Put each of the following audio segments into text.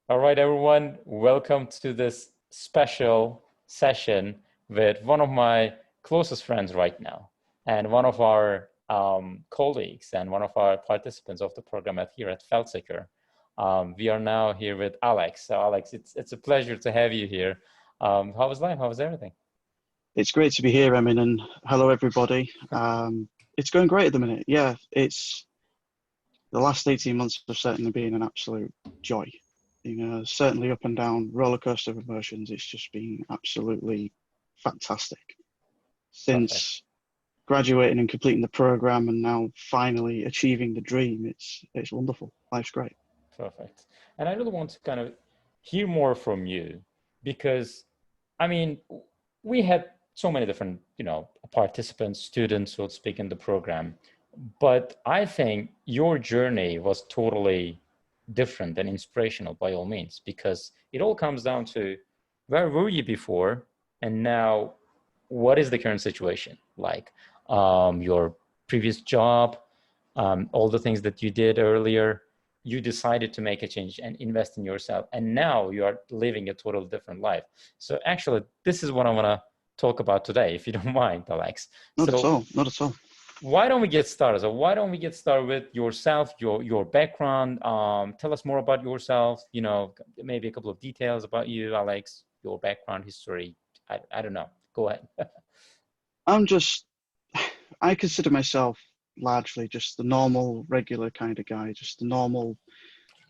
All right, everyone, welcome to this special session with one of my closest friends right now, and one of our colleagues and one of our participants of the program here at FeltSecure. We are now here with Alex. So, Alex, it's a pleasure to have you here. How was life? How was everything? It's great to be here, Emin, and hello, everybody. It's going great at the minute. Yeah, it's the last 18 months have certainly been an absolute joy. Certainly up and down roller coaster of emotions. It's just been absolutely fantastic Perfect. since graduating and completing the program, and now finally achieving the dream. It's wonderful. Life's great. Perfect. And I really want to kind of hear more from you because, I mean, we had so many different, participants, students, so to speak, in the program. But I think your journey was totally different and inspirational by all means, because it all comes down to where were you before and now what is the current situation like? Your previous job, all the things that you did earlier, you decided to make a change and invest in yourself, and now you are living a totally different life. So actually, this is what I want to talk about today, if you don't mind, Alex. Not at So all. Not at all. why don't we get started? So why don't we get started with yourself, your background? Tell us more about yourself. Maybe a couple of details about you, Alex. Your background, history. I don't know. Go ahead. I'm just. I consider myself largely just the normal, regular kind of guy, just the normal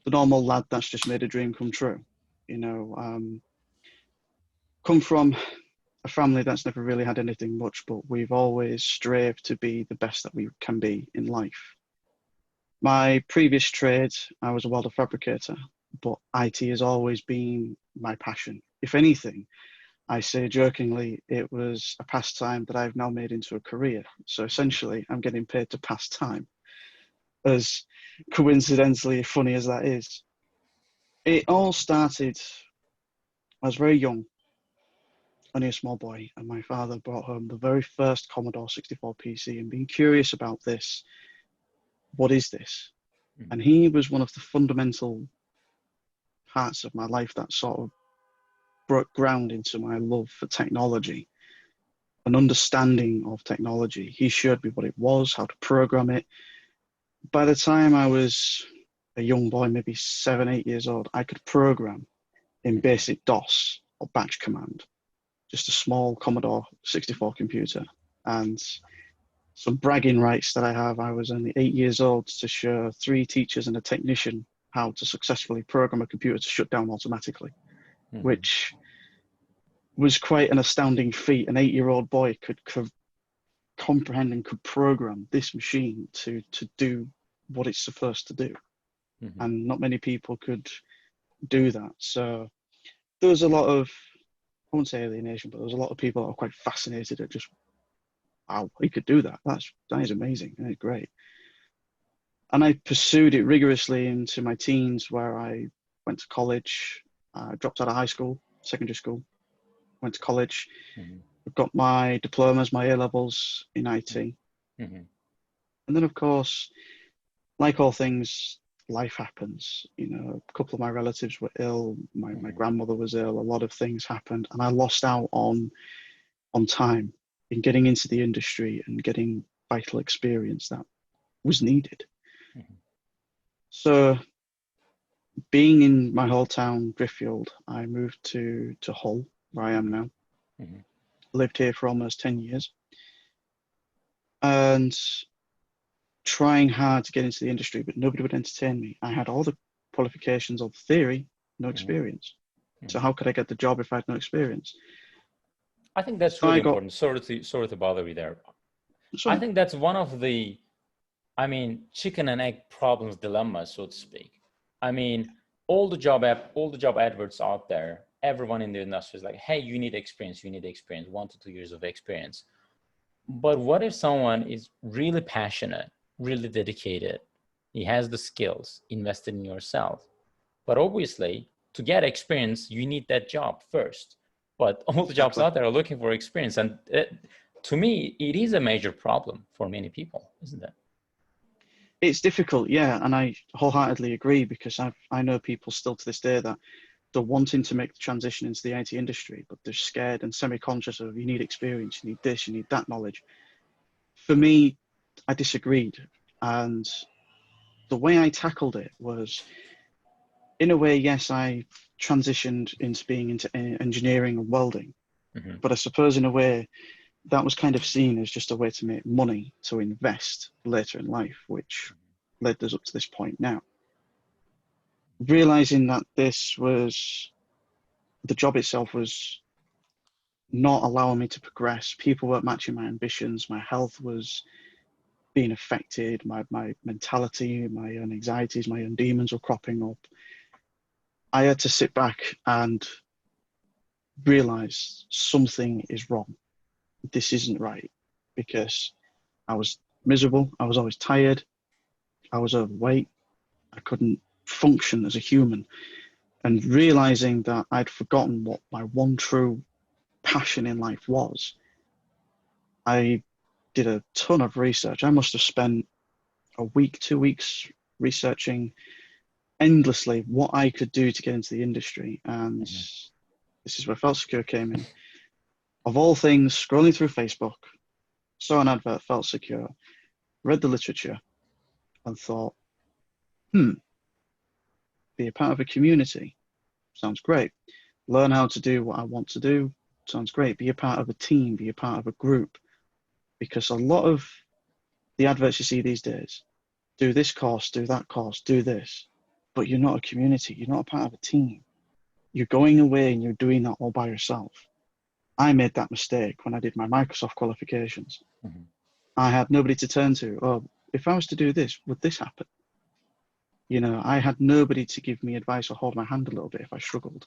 lad that's just made a dream come true. You know, come from a family that's never really had anything much, but we've always straved to be the best that we can be in life. My previous trade, I was a welder fabricator, but IT has always been my passion. If anything, I say jokingly, it was a pastime that I've now made into a career. So essentially, I'm getting paid to pass time, as coincidentally funny as that is. It all started, I was very young, only a small boy, and my father brought home the very first Commodore 64 PC and being curious about this, what is this? And he was one of the fundamental parts of my life that sort of broke ground into my love for technology, an understanding of technology. He showed me what it was, how to program it. By the time I was a young boy, maybe 7, 8 years old, I could program in basic DOS or batch command, just a small Commodore 64 computer. And some bragging rights that I have, I was only 8 years old to show 3 teachers and a technician how to successfully program a computer to shut down automatically, Mm-hmm. which was quite an astounding feat. An 8-year-old boy could comprehend and could program this machine to do what it's supposed to do. Mm-hmm. And not many people could do that. So there was a lot of, I won't say alienation, but there was a lot of people that were quite fascinated at just, wow, he could do that. That is amazing. That is great. And I pursued it rigorously into my teens, where I went to college, dropped out of high school, secondary school, went to college, Mm-hmm. got my diplomas, my A levels in IT. Mm-hmm. And then, of course, like all things, life happens. A couple of my relatives were ill. My Mm-hmm. grandmother was ill. A lot of things happened, and I lost out on time in getting into the industry and getting vital experience that was needed. Mm-hmm. So, being in my hometown, Driffield, I moved to Hull, where I am now. Mm-hmm. Lived here for almost 10 years, and trying hard to get into the industry, but nobody would entertain me. I had all the qualifications of theory, no Mm-hmm. experience. So Mm-hmm. how could I get the job if I had no experience? I think that's So really I got, important. Sorry to bother you there. I sorry, think that's one of the, chicken and egg problems, dilemma, so to speak. I mean, all the job adverts out there, everyone in the industry is like, hey, you need experience, 1 to 2 years of experience. But what if someone is really passionate, really dedicated, he has the skills, invested in yourself, but obviously to get experience, you need that job first. But all the jobs exactly. out there are looking for experience. To me, it is a major problem for many people, isn't it? It's difficult, yeah, and I wholeheartedly agree because I know people still to this day that they're wanting to make the transition into the IT industry, but they're scared and semi-conscious of you need experience, you need this, you need that knowledge. For me, I disagreed, and the way I tackled it was, in a way, yes, I transitioned into being into engineering and welding, Hmm. but I suppose in a way that was kind of seen as just a way to make money to invest later in life, which led us up to this point now. Realizing that this was the job itself was not allowing me to progress. People weren't matching my ambitions. My health was being affected. My mentality, my own anxieties, my own demons were cropping up. I had to sit back and realize something is wrong. This isn't right because I was miserable. I was always tired. I was overweight. I couldn't function as a human. And realizing that I'd forgotten what my one true passion in life was, I did a ton of research. I must have spent a week, 2 weeks researching endlessly what I could do to get into the industry. And Hmm. this is where Felt Secure came in. Of all things, scrolling through Facebook, saw an advert, Felt Secure, read the literature, and thought, hmm, be a part of a community. Sounds great. Learn how to do what I want to do. Sounds great. Be a part of a team, be a part of a group. Because a lot of the adverts you see these days, do this course, do that course, do this. But you're not a community, you're not a part of a team. You're going away and you're doing that all by yourself. I made that mistake when I did my Microsoft qualifications. Hmm. I had nobody to turn to. Oh, if I was to do this, would this happen? You know, I had nobody to give me advice or hold my hand a little bit if I struggled.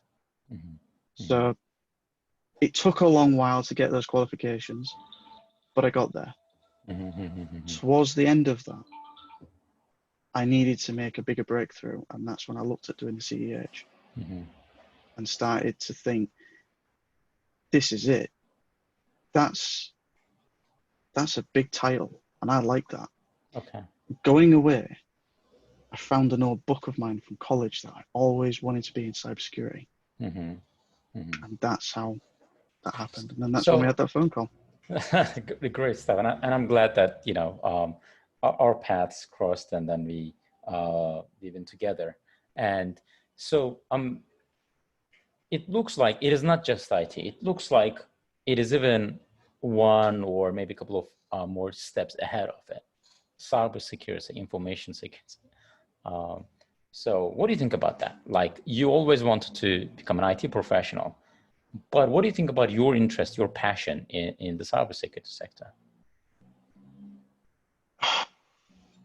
Hmm. Hmm. So it took a long while to get those qualifications, but I got there. Hmm. Hmm. Towards the end of that, I needed to make a bigger breakthrough, and that's when I looked at doing the CEH Hmm. and started to think, this is it. That's that's a big title, and I like that. Okay. Going away, I found an old book of mine from college that I always wanted to be in cybersecurity, Hmm. Hmm. and that's how that happened. And then that's when we So had that phone call. great stuff, and I'm glad that our paths crossed, and then we've been together. And so it looks like it is not just IT. It looks like it is even one or maybe a couple of more steps ahead of it. Cybersecurity, information security. Um, so what do you think about that? Like, you always wanted to become an IT professional, but what do you think about your interest, your passion in the cybersecurity sector?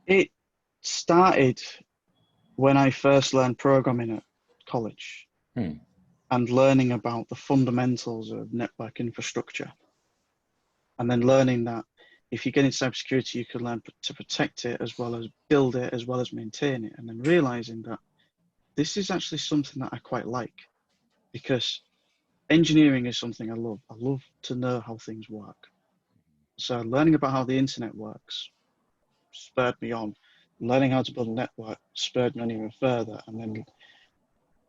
It started when I first learned programming at college Hmm. and learning about the fundamentals of network infrastructure, and then learning that if you get into cybersecurity, you can learn to protect it as well as build it as well as maintain it, and then realizing that this is actually something that I quite like because engineering is something I love. I love to know how things work. So learning about how the internet works spurred me on. Learning how to build a network spurred me on even further. And then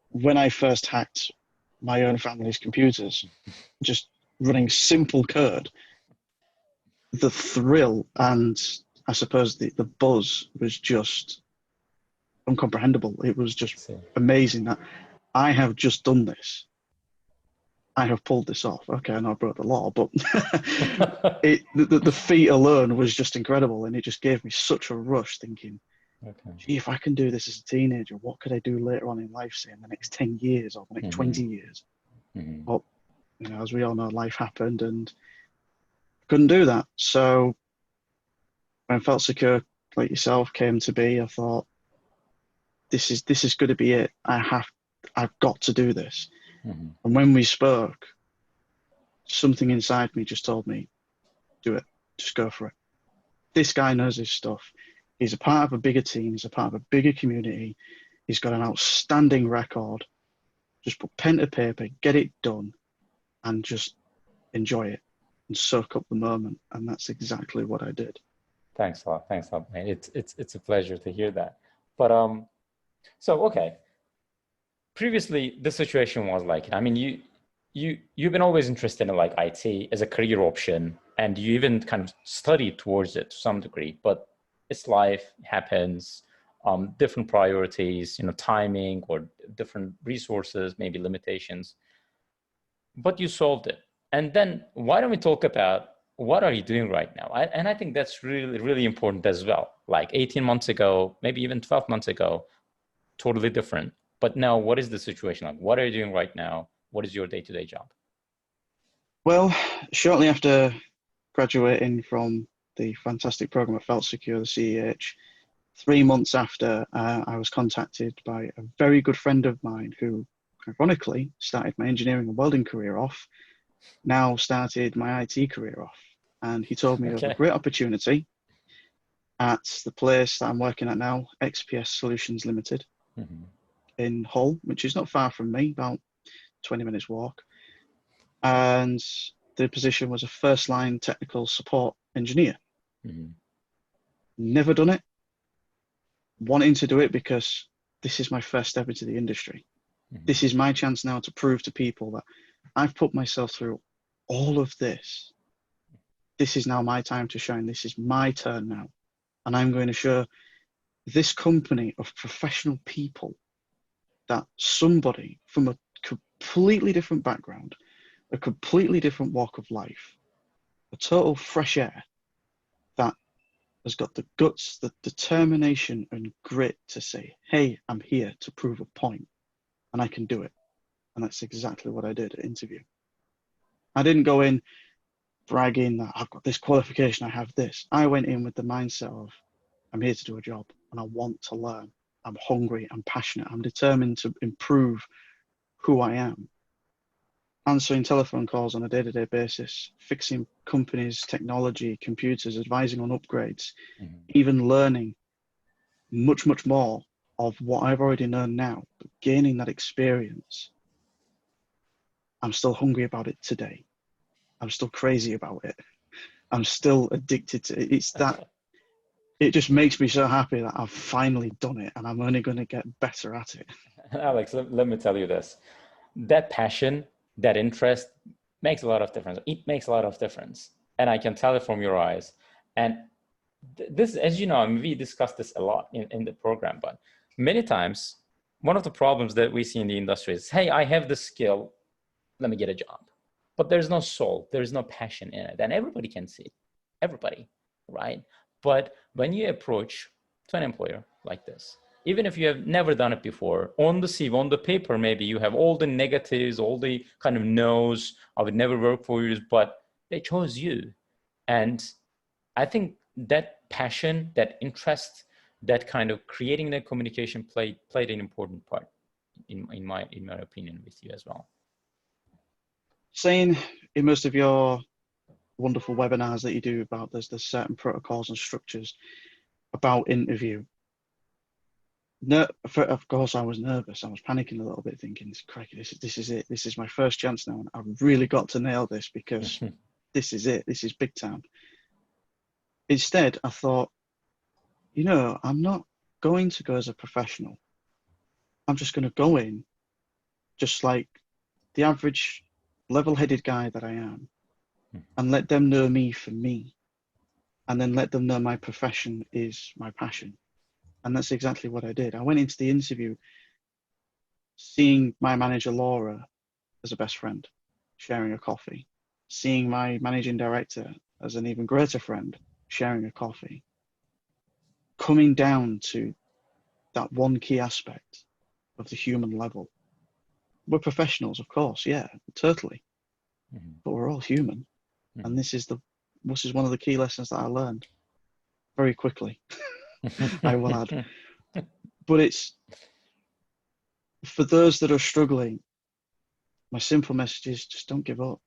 when I first hacked my own family's computers, just running simple code, the thrill and I suppose the buzz was just incomprehensible. It was just So, amazing that I have just done this. I have pulled this off. Okay, I know I broke the law, but the feat alone was just incredible, and it just gave me such a rush, thinking, okay. "Gee, if I can do this as a teenager, what could I do later on in life, say in the next 10 years or the next Hmm. 20 years?" Hmm. But as we all know, life happened, and couldn't do that. So when Felt Secure, like yourself, came to be, I thought, this is going to be it. I've got to do this. Hmm. And when we spoke, something inside me just told me, do it, just go for it. This guy knows his stuff. He's a part of a bigger team. He's a part of a bigger community. He's got an outstanding record. Just put pen to paper, get it done, and just enjoy it and soak up the moment. And that's exactly what I did. Thanks a lot, man. It's a pleasure to hear that. But so okay. Previously, the situation was like, I mean, you've been always interested in like IT as a career option, and you even kind of studied towards it to some degree. But it's life happens, different priorities, timing or different resources, maybe limitations. But you solved it. And then why don't we talk about what are you doing right now? And I think that's really, really important as well. Like 18 months ago, maybe even 12 months ago, totally different. But now, what is the situation like? What are you doing right now? What is your day-to-day job? Well, shortly after graduating from the fantastic program at Felt Secure, the CEH, 3 months after, I was contacted by a very good friend of mine who, ironically, started my engineering and welding career off, now started my IT career off. And he told me of a Okay. great opportunity at the place that I'm working at now, XPS Solutions Limited Mhm. in Hull, which is not far from me, about 20 minutes walk. And the position was a first line technical support engineer. Mhm. Never done it, wanting to do it because this is my first step into the industry. This Mhm. is my chance now to prove to people that I've put myself through all of this. This is now my time to shine. This is my turn now. And I'm going to show this company of professional people that somebody from a completely different background, a completely different walk of life, a total fresh air that has got the guts, the determination and grit to say, hey, I'm here to prove a point and I can do it. And that's exactly what I did at interview. I didn't go in bragging that I've got this qualification, I have this. I went in with the mindset of, I'm here to do a job and I want to learn. I'm hungry, I'm passionate, I'm determined to improve who I am. Answering telephone calls on a day-to-day basis, fixing companies, technology, computers, advising on upgrades, Mhm. even learning much, much more of what I've already known now, but gaining that experience. I'm still hungry about it today. I'm still crazy about it. I'm still addicted to it. It's that it just makes me so happy that I've finally done it and I'm only going to get better at it. Alex, let me tell you this. That passion, that interest makes a lot of difference. It makes a lot of difference. And I can tell it from your eyes. And this, as you know, I mean, we discussed this a lot in the program, but many times, one of the problems that we see in the industry is, hey, I have the skill, let me get a job. But there's no soul, there's no passion in it. And everybody can see it, everybody, right? But when you approach to an employer like this, even if you have never done it before, on the CV, on the paper, maybe you have all the negatives, all the kind of no's, I would never work for you, but they chose you. And I think that passion, that interest, that kind of creating that communication played an important part in my opinion with you as well. Saying in most of your wonderful webinars that you do about there's certain protocols and structures about interview. No, of course I was nervous. I was panicking a little bit, thinking, "Crikey, this is it. This is my first chance now, and I've really got to nail this because this is it. This is big time." Instead, I thought, I'm not going to go as a professional. I'm just going to go in just like the average level-headed guy that I am and let them know me for me and then let them know my profession is my passion. And that's exactly what I did. I went into the interview seeing my manager Laura as a best friend, sharing a coffee, seeing my managing director as an even greater friend, sharing a coffee, coming down to that one key aspect of the human level. We're professionals, of course, yeah, totally, Mhm. but we're all human. And Mhm. this is one of the key lessons that I learned very quickly, I will add. But it's for those that are struggling, my simple message is just don't give up.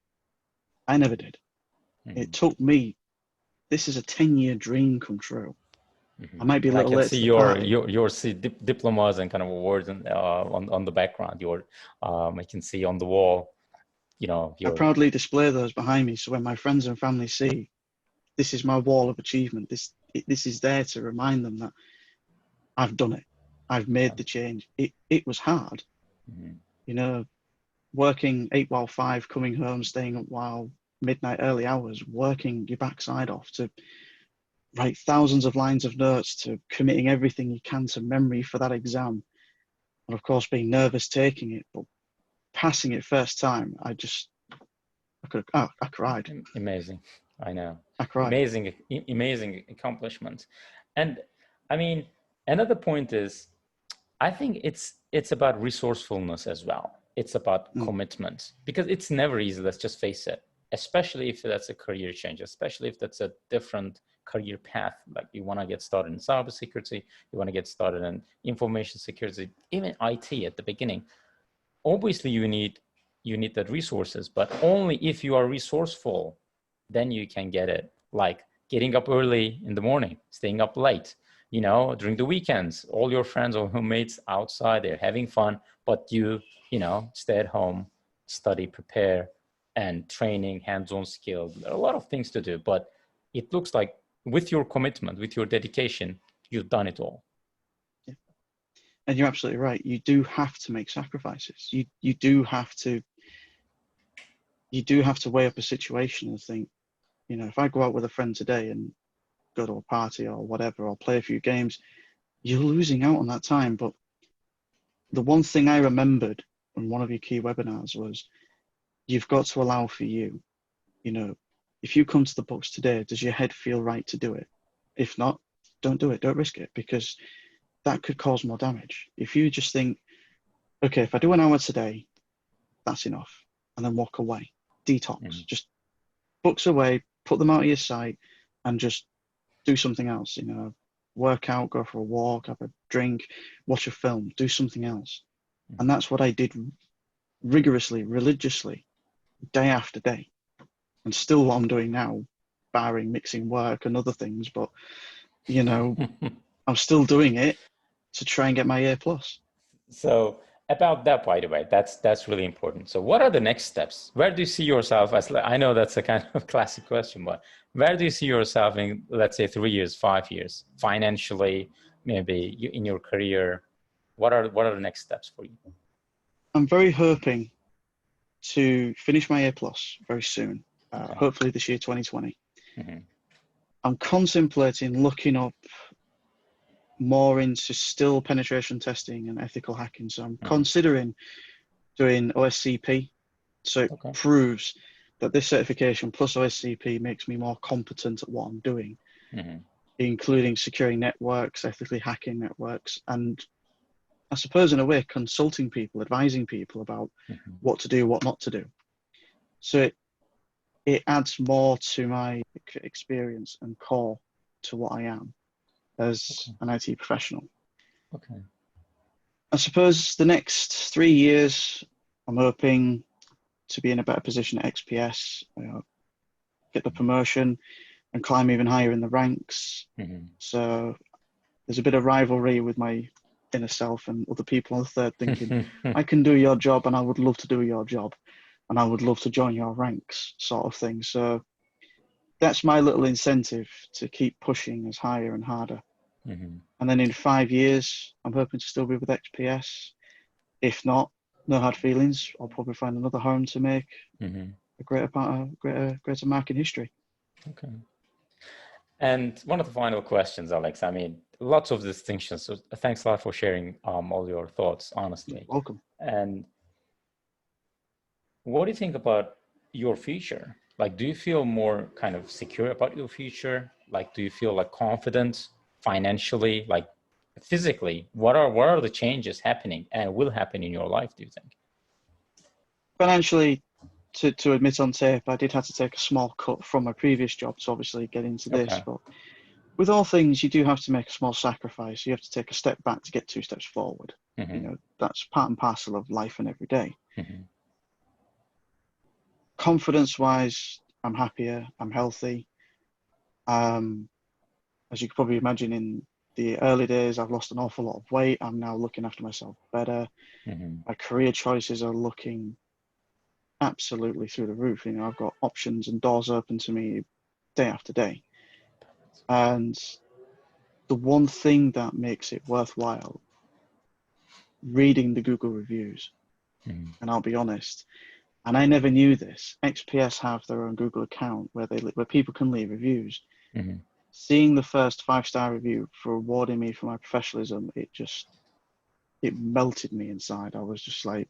I never did. It Mhm. took me, this is a 10-year dream come true. I Mhm. might be a And I little can late see to the your party. your diplomas and kind of awards and on the background. Your I can see on the wall. I Your proudly display those behind me so when my friends and family see this is my wall of achievement, this is there to remind them that I've done it. I've made the change. It was hard, Mhm. you know, working 8 while 5, coming home, staying up while midnight, early hours, working your backside off to write thousands of lines of notes, to committing everything you can to memory for that exam. And of course, being nervous taking it, but passing it first time, I cried. Amazing. I know. I cried. Amazing accomplishment. And I mean, another point is, I think it's about resourcefulness as well. It's about Mm. commitment, because it's never easy. Let's just face it. Especially if that's a career change, especially if that's a different career path. Like you want to get started in cybersecurity, you want to get started in information security, even IT at the beginning. Obviously, you need that resources, but only if you are resourceful, then you can get it. Like getting up early in the morning, staying up late, during the weekends, all your friends or roommates outside, they're having fun, but you stay at home, study, prepare, and training, hands-on skills. There are a lot of things to do, but it looks like with your commitment, with your dedication, you've done it all. Yeah. And you're absolutely right. You do have to make sacrifices. You do have to weigh up a situation and think, if I go out with a friend today and go to a party or whatever, or play a few games, you're losing out on that time. But the one thing I remembered on one of your key webinars was, you've got to allow for you. If you come to the books today, does your head feel right to do it? If not, don't do it. Don't risk it, because that could cause more damage. If you just think, okay, if I do an hour today, that's enough, and then walk away, detox, just books away, put them out of your sight, and just do something else. Work out, go for a walk, have a drink, watch a film, do something else. And that's what I did rigorously, religiously, day after day, and still what I'm doing now, barring mixing work and other things. But I'm still doing it to try and get my A plus. So about that, by the way, that's really important. So what are the next steps? Where do you see yourself as, I know that's a kind of classic question, but where do you see yourself in, let's say, 3 years, 5 years, financially, maybe in your career? What are the next steps for you? I'm very hoping to finish my A plus very soon, Okay. hopefully this year, 2020. Mm-hmm. I'm contemplating looking up more into still penetration testing and ethical hacking. So I'm considering doing OSCP. So it proves that this certification plus OSCP makes me more competent at what I'm doing, including securing networks, ethically hacking networks, and I suppose in a way consulting people, advising people about what to do, what not to do. So it adds more to my experience and core to what I am as an IT professional. Okay. I suppose the next 3 years, I'm hoping to be in a better position at XPS, get the promotion and climb even higher in the ranks. So there's a bit of rivalry with my inner self and other people on the third thinking, I can do your job and I would love to do your job and I would love to join your ranks, sort of thing. So that's my little incentive to keep pushing as higher and harder. And then in 5 years, I'm hoping to still be with XPS. If not, no hard feelings. I'll probably find another home to make a greater mark in history. Okay. And one of the final questions, Alex, I mean, lots of distinctions. So thanks a lot for sharing all your thoughts, honestly. You're welcome. And what do you think about your future? Like, do you feel more kind of secure about your future? Like, do you feel like confident financially, like physically? What are the changes happening and will happen in your life, do you think? Financially, to admit on tape, I did have to take a small cut from my previous job to obviously get into this. Okay. But with all things, you do have to make a small sacrifice. You have to take a step back to get 2 steps forward. That's part and parcel of life and every day. Confidence-wise, I'm happier. I'm healthy. As you can probably imagine, in the early days, I've lost an awful lot of weight. I'm now looking after myself better. My career choices are looking absolutely through the roof. I've got options and doors open to me day after day. And the one thing that makes it worthwhile, reading the Google reviews, Mhm. and I'll be honest, and I never knew this, XPS have their own Google account where people can leave reviews. Mhm. Seeing the first 5-star review for awarding me for my professionalism, it melted me inside. I was just like,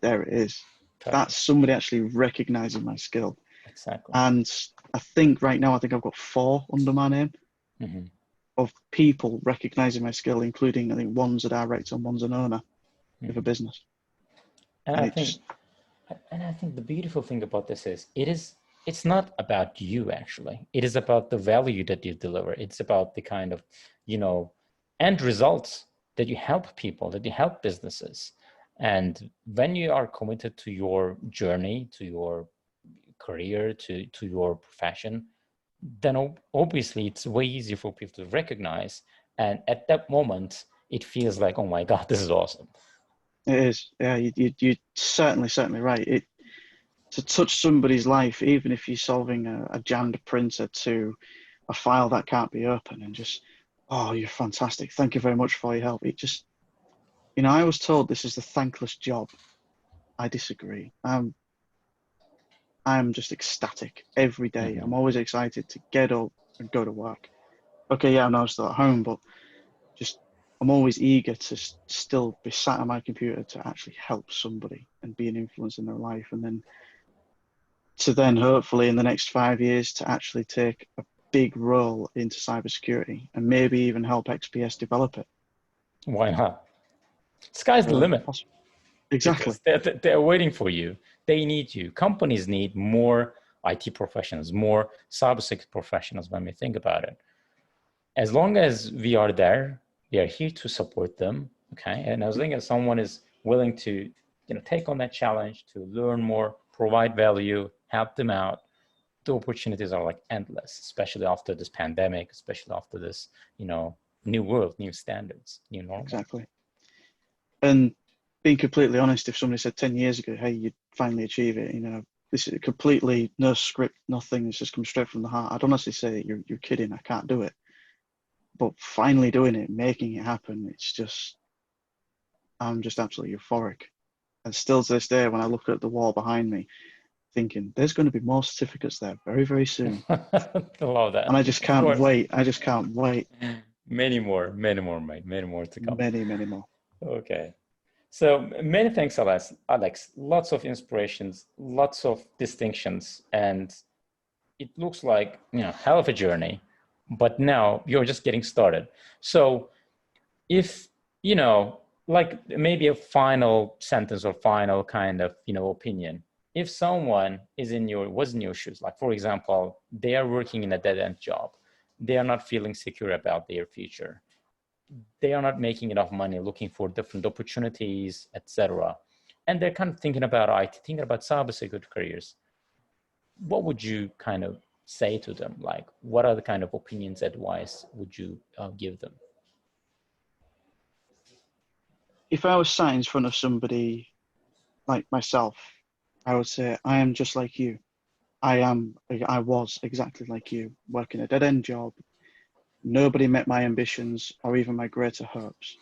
there it is. That's Perfect. somebody actually recognizing my skill. Exactly. And I think right now, I think I've got 4 under my name Hmm. of people recognizing my skill, including I think one's a director and one's an owner of a Hmm. business. And And I it think, just, and I think the beautiful thing about this is it's not about you actually. It is about the value that you deliver. It's about the kind of, you know, end results that you help people, that you help businesses. And when you are committed to your journey, to your career, to your profession, then obviously it's way easier for people to recognize. And at that moment, it feels like, oh my God, this is awesome. it is. Yeah, you're certainly right. To touch somebody's life, even if you're solving a jammed printer to a file that can't be opened, and just, oh, you're fantastic. Thank you very much for your help. It just, I was told this is the thankless job. I disagree. I'm just ecstatic every day. Mhm. I'm always excited to get up and go to work. Okay, yeah, I'm now still at home, but just I'm always eager to still be sat at my computer to actually help somebody and be an influence in their life, and then hopefully in the next 5 years to actually take a big role into cybersecurity and maybe even help XPS develop it. Why not? Sky's the So limit exactly, because they're waiting for you. They need you. Companies need more IT professionals, more cybersecurity professionals when we think about it. As long as we are there, we are here to support them. Okay. And as long as someone is willing to, take on that challenge to learn more, provide value, help them out, the opportunities are like endless, especially after this pandemic, especially after this, new world, new standards, new normal. exactly. And being completely honest, if somebody said 10 years ago, hey, you'd finally achieve it, this is completely no script, nothing. It's just come straight from the heart. I'd honestly say you're kidding. I can't do it. But finally doing it, making it happen, I'm just absolutely euphoric. And still to this day, when I look at the wall behind me, thinking there's going to be more certificates there very, very soon. I love And that. I just Of can't course. wait. I just can't wait. Many more, mate. Many more to come. Many, many more. Okay. So many thanks, Alex. Alex, lots of inspirations, lots of distinctions, and it looks like, hell of a journey. But now you're just getting started. So if, like maybe a final sentence or final kind of, opinion, if someone was in your shoes, like for example, they are working in a dead-end job, they are not feeling secure about their future, they are not making enough money, looking for different opportunities, etc., and they're kind of thinking about IT, thinking about cybersecurity careers, what would you kind of say to them? Like, what are the kind of opinions, advice would you give them? If I was sat in front of somebody like myself, I would say, I am just like you. I was exactly like you, working a dead end job. Nobody met my ambitions or even my greater hopes.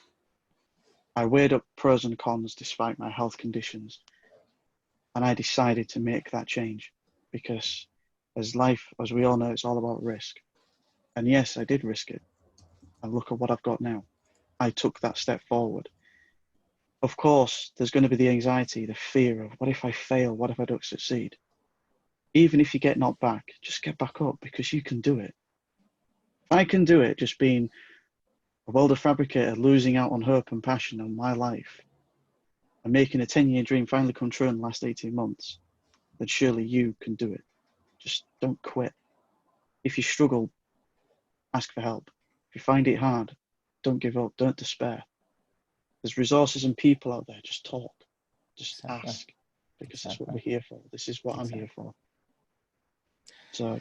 I weighed up pros and cons despite my health conditions, and I decided to make that change because as we all know, it's all about risk. And yes, I did risk it. And look at what I've got now. I took that step forward. Of course, there's going to be the anxiety, the fear of what if I fail? What if I don't succeed? Even if you get knocked back, just get back up because you can do it. I can do it just being a welder fabricator, losing out on hope and passion on my life and making a 10-year dream finally come true in the last 18 months, then surely you can do it. Just don't quit. If you struggle, ask for help. If you find it hard, don't give up, don't despair. There's resources and people out there. Just talk, just Exactly. ask, because that's what Exactly. we're here for. This is what I'm here Exactly. for. So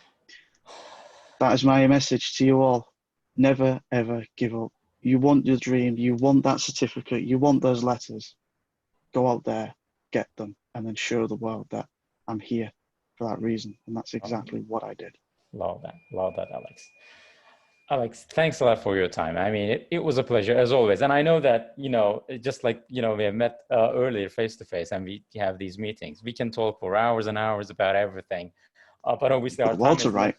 that is my message to you all. Never, ever give up. You want your dream, you want that certificate, you want those letters. Go out there, get them, and then show the world that I'm here for that reason. And that's exactly what I did. Love that, Alex. Alex, thanks a lot for your time. I mean, it was a pleasure as always. And I know that, just like, we have met earlier face to face and we have these meetings, we can talk for hours and hours about everything. But obviously our time Walter, is right?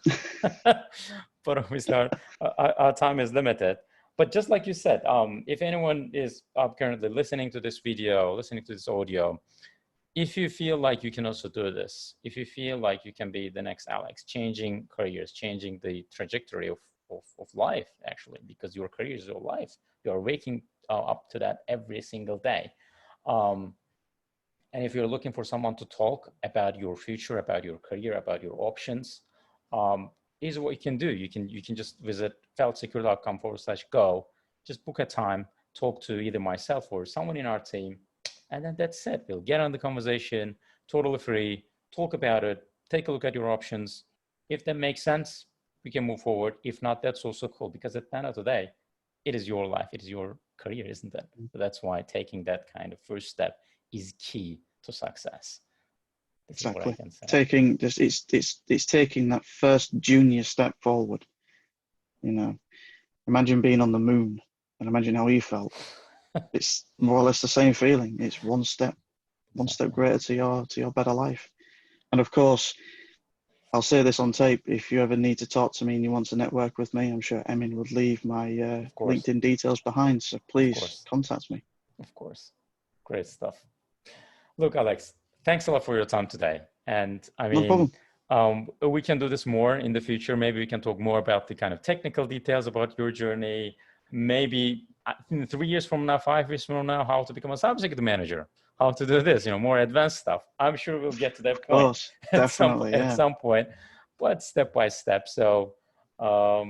but obviously our time is limited. But just like you said, if anyone is currently listening to this video, listening to this audio, if you feel like you can also do this, if you feel like you can be the next Alex, changing careers, changing the trajectory of life, actually, because your career is your life. You're waking up to that every single day. And if you're looking for someone to talk about your future, about your career, about your options, here's what you can do. You can just visit feltsecure.com/go, just book a time, talk to either myself or someone in our team, and then that's it. We'll get on the conversation, totally free, talk about it, take a look at your options. If that makes sense, we can move forward. If not, that's also cool, because at the end of the day, it is your life, it is your career, isn't it? So that's why taking that kind of first step is key to success. This Exactly. is what I can say. Taking this, it's taking that first junior step forward. Imagine being on the moon and imagine how he felt. It's more or less the same feeling. It's one step greater to your better life. And of course, I'll say this on tape, if you ever need to talk to me and you want to network with me, I'm sure Emin would leave my LinkedIn details behind, so please contact me. Of course. Great stuff. Look, Alex, thanks a lot for your time today. And I mean, we can do this more in the future. Maybe we can talk more about the kind of technical details about your journey. Maybe in 3 years from now, 5 years from now, how to become a cybersecurity manager, how to do this, more advanced stuff. I'm sure we'll get to that point at some point, but step by step. So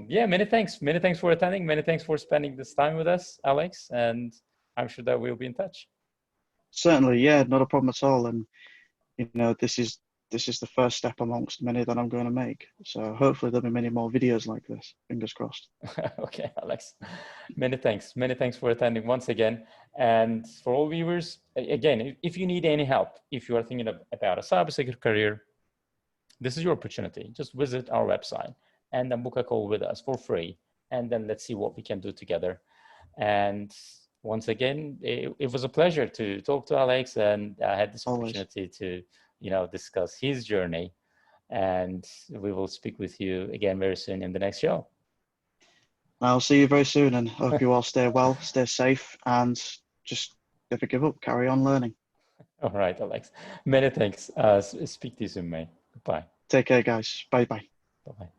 yeah, many thanks. Many thanks for attending. Many thanks for spending this time with us, Alex. And I'm sure that we'll be in touch. Certainly, yeah, not a problem at all. And this is the first step amongst many that I'm going to make. So hopefully there'll be many more videos like this. Fingers crossed. Okay, Alex. Many thanks. Many thanks for attending once again. And for all viewers, again, if you need any help, if you are thinking about a cybersecurity career, this is your opportunity. Just visit our website and then book a call with us for free. And then let's see what we can do together. And once again, it was a pleasure to talk to Alex, and I had this opportunity to, discuss his journey. And we will speak with you again very soon in the next show. I'll see you very soon, and hope you all stay well, stay safe, and just never give up. Carry on learning. All right, Alex. Many thanks. Speak to you soon, mate. Goodbye. Take care, guys. Bye-bye. Bye-bye.